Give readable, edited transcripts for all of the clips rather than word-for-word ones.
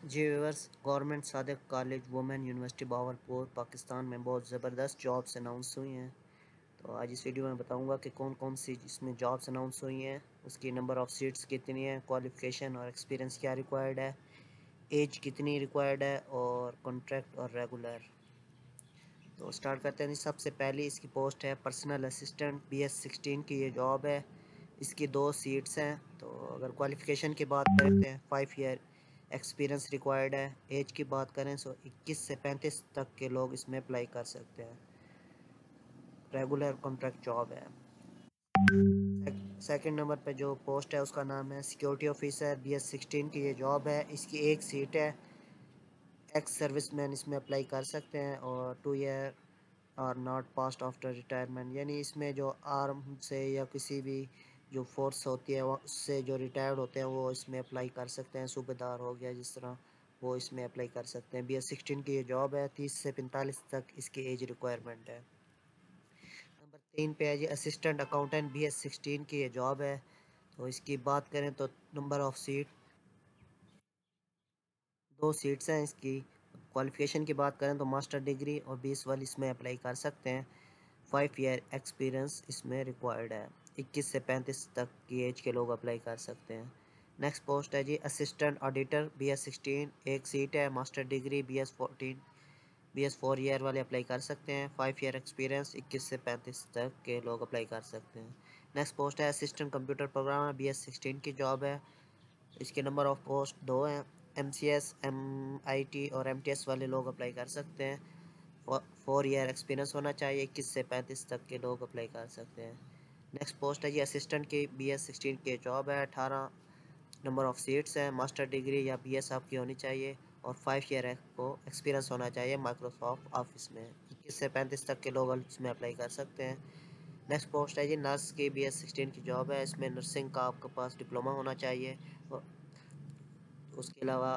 जी viewers, government Sadiq college women university Bahawalpur Pakistan में बहुत ज़बरदस्त जॉब्स अनाउंस हुई हैं। तो आज इस वीडियो में बताऊंगा कि कौन कौन सी इसमें जॉब्स अनाउंस हुई हैं, उसकी नंबर ऑफ़ सीट्स कितनी है, क्वालिफ़िकेशन और एक्सपीरियंस क्या रिक्वायर्ड है, एज कितनी रिक्वायर्ड है और कॉन्ट्रैक्ट और रेगुलर। तो स्टार्ट करते हैं। सबसे पहली इसकी पोस्ट है पर्सनल असिस्टेंट BS16 की ये जॉब है। इसकी 2 सीट्स हैं। तो अगर क्वालिफ़िकेशन की बात करते हैं 5 ईयर एक्सपीरियंस रिक्वायर्ड है। एज की बात करें तो 21 से 35 तक के लोग इसमें अप्लाई कर सकते हैं। रेगुलर कॉन्ट्रैक्ट जॉब है। सेकंड नंबर पे जो पोस्ट है उसका नाम है सिक्योरिटी ऑफिसर BS16 की ये जॉब है। इसकी 1 सीट है। एक्स सर्विसमैन इसमें अप्लाई कर सकते हैं और 2 year are not passed after retirement, यानी इसमें जो आर्म से या किसी भी जो फोर्स होती है उससे जो रिटायर्ड होते हैं वो इसमें अप्लाई कर सकते हैं। सूबेदार हो गया जिस तरह, वो इसमें अप्लाई कर सकते हैं। BS16 की ये जॉब है। 30 से 45 तक इसकी एज रिक्वायरमेंट है। नंबर 3 पे है जी असिस्टेंट अकाउंटेंट BS16 की ये जॉब है। तो इसकी बात करें तो नंबर ऑफ सीट 2 सीट्स हैं इसकी। क्वालिफ़िकेशन की बात करें तो मास्टर डिग्री और 20 वाली इसमें अप्लाई कर सकते हैं। 5 ईयर एक्सपीरियंस इसमें रिक्वायर्ड है। 21 से 35 तक की एज के लोग अप्लाई कर सकते हैं। नेक्स्ट पोस्ट है जी असिस्टेंट ऑडिटर BS16, 1 सीट है। मास्टर डिग्री BS4 ईयर वाले अप्लाई कर सकते हैं। 5 ईयर एक्सपीरियंस 21 से 35 तक के लोग अप्लाई कर सकते हैं। नेक्स्ट पोस्ट है असिस्टेंट कंप्यूटर प्रोग्रामर BS16 की जॉब है। इसके नंबर ऑफ पोस्ट 2 हैं। MCS MIT और MTS वाले लोग अप्लाई कर सकते हैं। 4 ईयर एक्सपीरियंस होना चाहिए। 21 से 35 तक के लोग अप्लाई कर सकते हैं। नेक्स्ट पोस्ट है जी असिस्टेंट की BS16 की जॉब है। 18 नंबर ऑफ सीट्स हैं। मास्टर डिग्री या BS आपकी होनी चाहिए और 5 ईयर को एक्सपीरियंस होना चाहिए माइक्रोसॉफ्ट ऑफिस में। 21 से 35 तक के लोग इसमें अप्लाई कर सकते हैं। नेक्स्ट पोस्ट है जी नर्स की BS16 की जॉब है। इसमें नर्सिंग का आपके पास डिप्लोमा होना चाहिए। उसके अलावा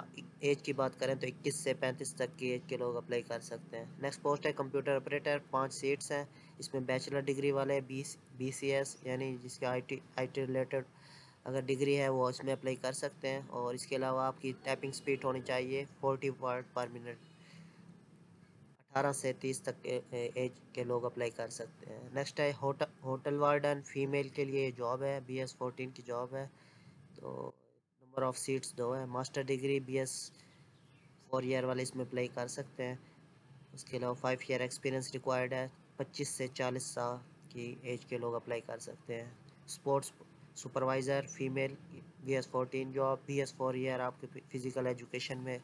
एज की बात करें तो 21 से 35 तक की एज के लोग अप्लाई कर सकते हैं। नेक्स्ट पोस्ट है कंप्यूटर ऑपरेटर। 5 सीट्स हैं। इसमें बैचलर डिग्री वाले BCS यानी जिसके IT रिलेटेड अगर डिग्री है वो इसमें अप्लाई कर सकते हैं। और इसके अलावा आपकी टाइपिंग स्पीड होनी चाहिए 40 वर्ड पर मिनट। 18 से 30 तक के एज के लोग अप्लाई कर सकते हैं। नेक्स्ट है होटल वार्डन फीमेल के लिए जॉब है। BS14 की जॉब है। तो नंबर ऑफ सीट्स 2 है। मास्टर डिग्री BS4 ईयर वाले इसमें अप्लाई कर सकते हैं। उसके अलावा 5 ईयर एक्सपीरियंस रिक्वायर्ड है। 25 से 40 साल की एज के लोग अप्लाई कर सकते हैं। Sports supervisor female BS14 job. BS4 year आपके फ़िज़िकल एजुकेशन में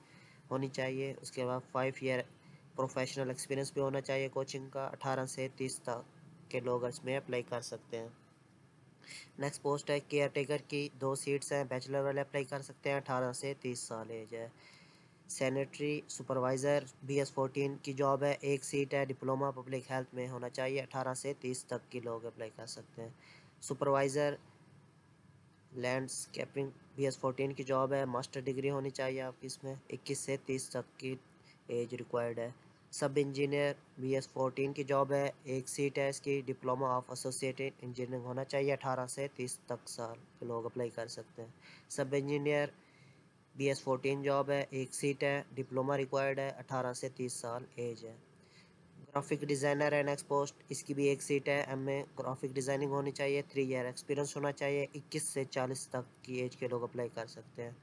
होनी चाहिए। उसके बाद 5 ईयर प्रोफेशनल एक्सपीरियंस भी होना चाहिए कोचिंग का। 18 से 30 तक के लोग इसमें अप्लाई कर सकते हैं। नेक्स्ट पोस्ट है केयर टेकर की। 2 सीट्स हैं। बैचलर वाले अप्लाई कर सकते हैं। 18 से 30 साल एज है। सैनिटरी सुपरवाइज़र BS14 की जॉब है। 1 सीट है। डिप्लोमा पब्लिक हेल्थ में होना चाहिए। 18 से 30 तक के लोग अप्लाई कर सकते हैं। सुपरवाइज़र लैंडस्केपिंग BS14 की जॉब है। मास्टर डिग्री होनी चाहिए आपकी इसमें। 21 से 30 तक की एज रिक्वायर्ड है। सब इंजीनियर BS14 की जॉब है। 1 सीट है इसकी। डिप्लोमा ऑफ एसोसिएटेड इंजीनियरिंग होना चाहिए। 18 से 30 तक साल के लोग अप्लाई कर सकते हैं। सब इंजीनियर BS14 जॉब है। 1 सीट है। डिप्लोमा रिक्वायर्ड है। 18 से 30 साल एज है। ग्राफिक डिज़ाइनर है नेक्स्ट पोस्ट। इसकी भी 1 सीट है। MA ग्राफिक डिज़ाइनिंग होनी चाहिए। 3 ईयर एक्सपीरियंस होना चाहिए। 21 से 40 तक की एज के लोग अप्लाई कर सकते हैं।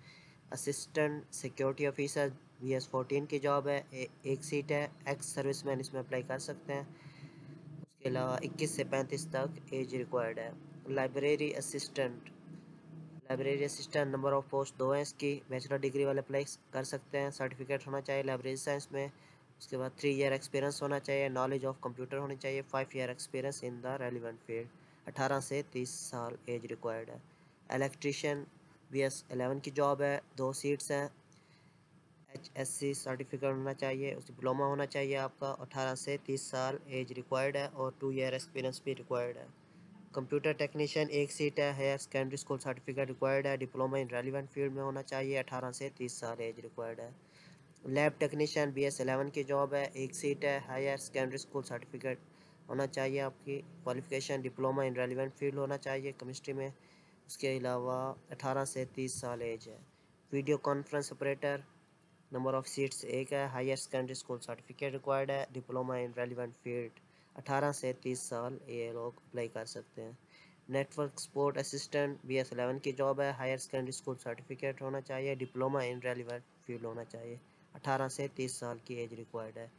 असिस्टेंट सिक्योरिटी ऑफिसर BS14 की जॉब है। 1 सीट है। एक्स सर्विसमैन इसमें अप्लाई कर सकते हैं। उसके अलावा 21 से 35 तक एज रिक्वायर्ड है। Library assistant number of post 2 हैं इसकी। बैचलर डिग्री वाले अप्लाई कर सकते हैं। सर्टिफिकेट होना चाहिए लाइब्रेरी साइंस में। उसके बाद 3 ईयर एक्सपीरियंस होना चाहिए। नॉलेज ऑफ कंप्यूटर होनी चाहिए। 5 year experience in the relevant field. 18 से 30 साल एज रिक्वायर्ड है। इलेक्ट्रीशियन BS11 की जॉब है। 2 सीट्स हैं। HSC सर्टिफिकेट होना चाहिए। उस डिप्लोमा होना चाहिए आपका। 18 से 30 साल एज रिक्वायर्ड है और 2 ईयर एक्सपीरियंस भी रिक्वायर्ड है। कंप्यूटर टेक्नीशियन 1 सीट है। Higher secondary school certificate required है। डिप्लोमा इन रेलिवेंट फील्ड में होना चाहिए। 18 से 30 साल एज रिक्वायर्ड है। लैब टेक्नीशियन BS11 की जॉब है। 1 सीट है। हायर सेकेंडरी स्कूल सर्टिफिकेट होना चाहिए आपकी। Qualification diploma in relevant field होना चाहिए केमिस्ट्री में। उसके अलावा 18 से 30 साल एज है। Video conference operator number of seats एक है। Higher secondary school certificate required है। डिप्लोमा इन रेलिवेंट फील्ड 18 से 30 साल ये लोग अप्लाई कर सकते हैं। नेटवर्क सपोर्ट असिस्टेंट BS11 की जॉब है। हायर सेकेंडरी स्कूल सर्टिफिकेट होना चाहिए। डिप्लोमा इन रेलिवेंट फील्ड होना चाहिए। 18 से 30 साल की एज रिक्वायर्ड है।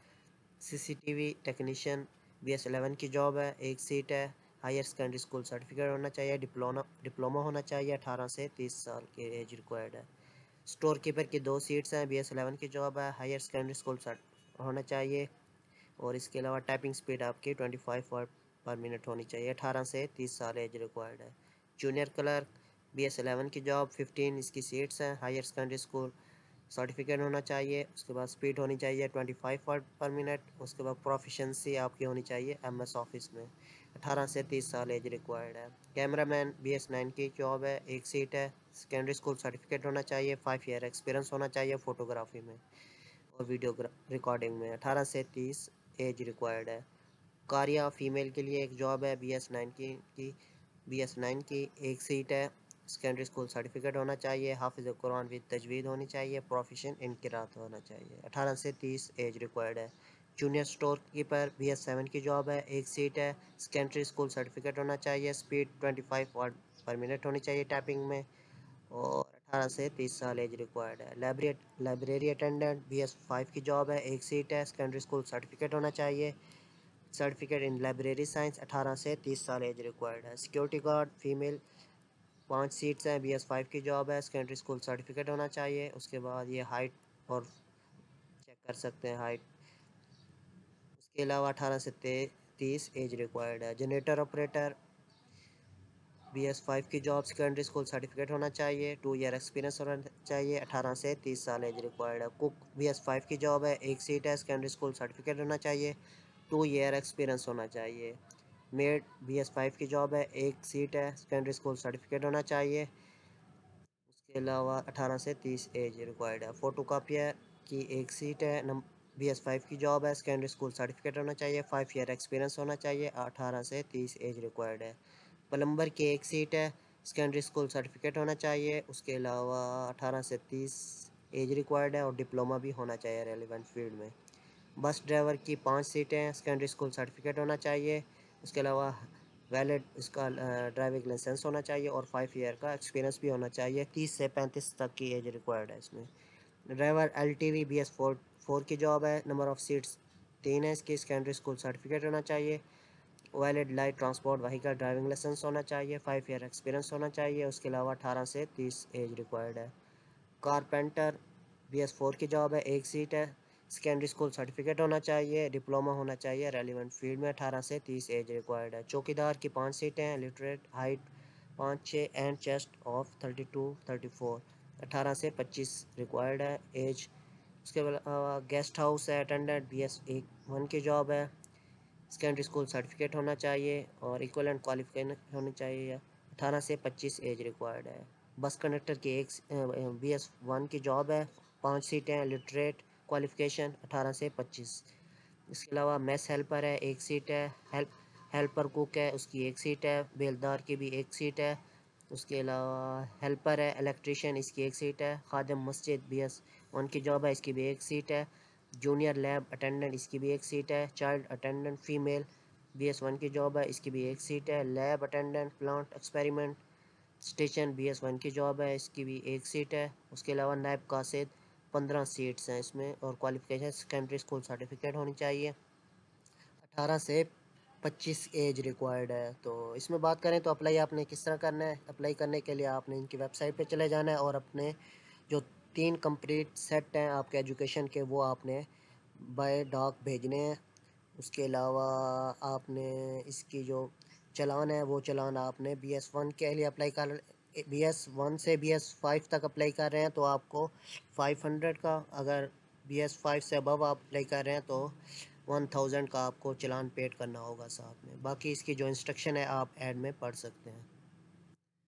CCTV टेक्नीशियन BS11 की जॉब है, एक सीट है। हायर सेकेंडरी स्कूल सर्टिफिकेट होना चाहिए। डिप्लोमा होना चाहिए। 18 से 30 साल की एज रिक्वायर्ड है। स्टोर कीपर की 2 सीट्स हैं। BS11 की जॉब है। हायर सेकेंडरी स्कूल सर्ट होना चाहिए और इसके अलावा टाइपिंग स्पीड आपकी 25 वर्ड पर मिनट होनी चाहिए। 18 से 30 साल एज रिक्वायर्ड है। जूनियर क्लर्क BS11 की जॉब 15 इसकी सीट्स हैं। हायर सेकेंडरी स्कूल सर्टिफिकेट होना चाहिए। उसके बाद स्पीड होनी चाहिए 25 वर्ड पर मिनट। उसके बाद प्रोफिशेंसी आपकी होनी चाहिए MS ऑफिस में। 18 से 30 साल एज रिक्वायर्ड है। कैमरामैन BS9 की जॉब है, एक सीट है। सेकेंडरी स्कूल सर्टिफिकेट होना चाहिए। 5 ईयर एक्सपीरियंस होना चाहिए फ़ोटोग्राफी में और वीडियो रिकॉर्डिंग में। 18 से 30 एज रिक्वायर्ड है। कारिया फीमेल के लिए एक जॉब है BS9 की एक सीट है। सेकेंडरी स्कूल सर्टिफिकेट होना चाहिए। हाफिज़ कुरान विद तजवीद होनी चाहिए। प्रोफिशन इन किरात होना चाहिए। 18 से 30 एज रिक्वायर्ड है। जूनियर स्टोर कीपर BS7 की जॉब है, एक सीट है। सेकेंडरी स्कूल सर्टिफिकेट होना चाहिए। स्पीड 25 वर्ड पर मिनट होनी चाहिए टाइपिंग में और 18 से 30 साल एज रिक्वायर्ड है। लाइब्रेरी अटेंडेंट BS5 की जॉब है, एक सीट है। सेकेंडरी स्कूल सर्टिफिकेट होना चाहिए। सर्टिफिकेट इन लाइब्रेरी साइंस 18 से 30 साल एज रिक्वायर्ड है। सिक्योरिटी गार्ड फीमेल 5 सीट्स हैं। BS5 की जॉब है। सेकेंडरी स्कूल सर्टिफिकेट होना चाहिए। उसके बाद ये हाइट और चेक कर सकते हैं हाइट। उसके अलावा 18 से 30 एज रिक्वायर्ड है। जनरेटर ऑपरेटर BS5 की जॉब, सेकेंडरी स्कूल सर्टिफिकेट होना चाहिए। 2 ईयर एक्सपीरियंस होना चाहिए। 18 से 30 साल एज रिक्वायर्ड है। कुक BS5 की जॉब है, एक सीट है। सेकेंडरी स्कूल सर्टिफिकेट होना चाहिए। 2 ईयर एक्सपीरियंस होना चाहिए। मेड BS5 की जॉब है, एक सीट है। सेकेंडरी स्कूल सर्टिफिकेट होना चाहिए। उसके अलावा 18 से 30 एज रिक्वायर्ड है। फ़ोटोकॉपियर की एक सीट है। BS5 की जॉब है। सेकेंडरी स्कूल सर्टिफिकेट होना चाहिए। 5 ईयर एक्सपीरियंस होना चाहिए। 18 से 30 एज रिक्वायर्ड है। प्लम्बर की एक सीट है। सेकेंडरी स्कूल सर्टिफिकेट होना चाहिए। उसके अलावा 18 से 30 एज रिक्वायर्ड है और डिप्लोमा भी होना चाहिए रेलिवेंट फील्ड में। बस ड्राइवर की 5 सीटें हैं। सेकेंडरी स्कूल सर्टिफिकेट होना चाहिए। उसके अलावा वैलिड इसका ड्राइविंग लाइसेंस होना चाहिए और 5 ईयर का एक्सपीरियंस भी होना चाहिए। 30 से 35 तक की एज रिक्वायर्ड है इसमें। ड्राइवर LTV BS4 की जॉब है। नंबर ऑफ़ सीट्स 3 है इसकी। सेकेंडरी स्कूल सर्टिफिकेट होना चाहिए। Valid light transport vehicle driving licence होना चाहिए। 5 ईयर एक्सपीरियंस होना चाहिए। उसके अलावा 18 से 30 एज रिक्वायर्ड है। कारपेंटर BS4 की जॉब है, एक सीट है। सेकेंडरी स्कूल सर्टिफिकेट होना चाहिए। डिप्लोमा होना चाहिए रेलिवेंट फील्ड में। 18 से 30 एज रिक्वायर्ड है। चौकीदार की 5 सीटें हैं। Literate height 5'6" and chest of 32-34। 18 से 25 रिक्वायर्ड है एज। उसके अलावा गेस्ट हाउस है अटेंडेंट BS1 की जॉब है। सेकेंडरी स्कूल सर्टिफिकेट होना चाहिए और इक्वलेंट क्वालिफिकेशन होनी चाहिए। 18 से 25 एज रिक्वायर्ड है। बस कंडक्टर की एक BS1 की जॉब है, 5 सीटें हैं। लिटरेट क्वालिफिकेशन 18 से 25। इसके अलावा मेस हेल्पर है, एक सीट है। हेल्पर कुक है, उसकी एक सीट है। बेलदार की भी एक सीट है। उसके अलावा हेल्पर है इलेक्ट्रीशियन, इसकी एक सीट है। खादिम मस्जिद BS1 की जॉब है, इसकी भी एक सीट है। जूनियर लैब अटेंडेंट, इसकी भी एक सीट है। चाइल्ड अटेंडेंट फीमेल BS1 की जॉब है, इसकी भी एक सीट है। Lab attendant plant experiment station BS1 की जॉब है, इसकी भी एक सीट है। उसके अलावा नायब कासिद 15 सीट्स हैं इसमें और क्वालिफिकेशन सेकेंडरी स्कूल सर्टिफिकेट होनी चाहिए। 18 से 25 एज रिक्वायर्ड है। तो इसमें बात करें तो अप्लाई आपने किस तरह करना है। अप्लाई करने के लिए आपने इनकी वेबसाइट पे चले जाना है और अपने जो 3 कंप्लीट सेट हैं आपके एजुकेशन के वो आपने बाय डाक भेजने हैं। उसके अलावा आपने इसकी जो चालान है वो चालान आपने BS1 के लिए अप्लाई कर BS1 से BS5 तक अप्लाई कर रहे हैं तो आपको 500 का, अगर BS5 से अबव आप अप्लाई कर रहे हैं तो 1000 का आपको चालान पेड करना होगा साथ में। बाकी इसकी जो इंस्ट्रक्शन है आप ऐड में पढ़ सकते हैं।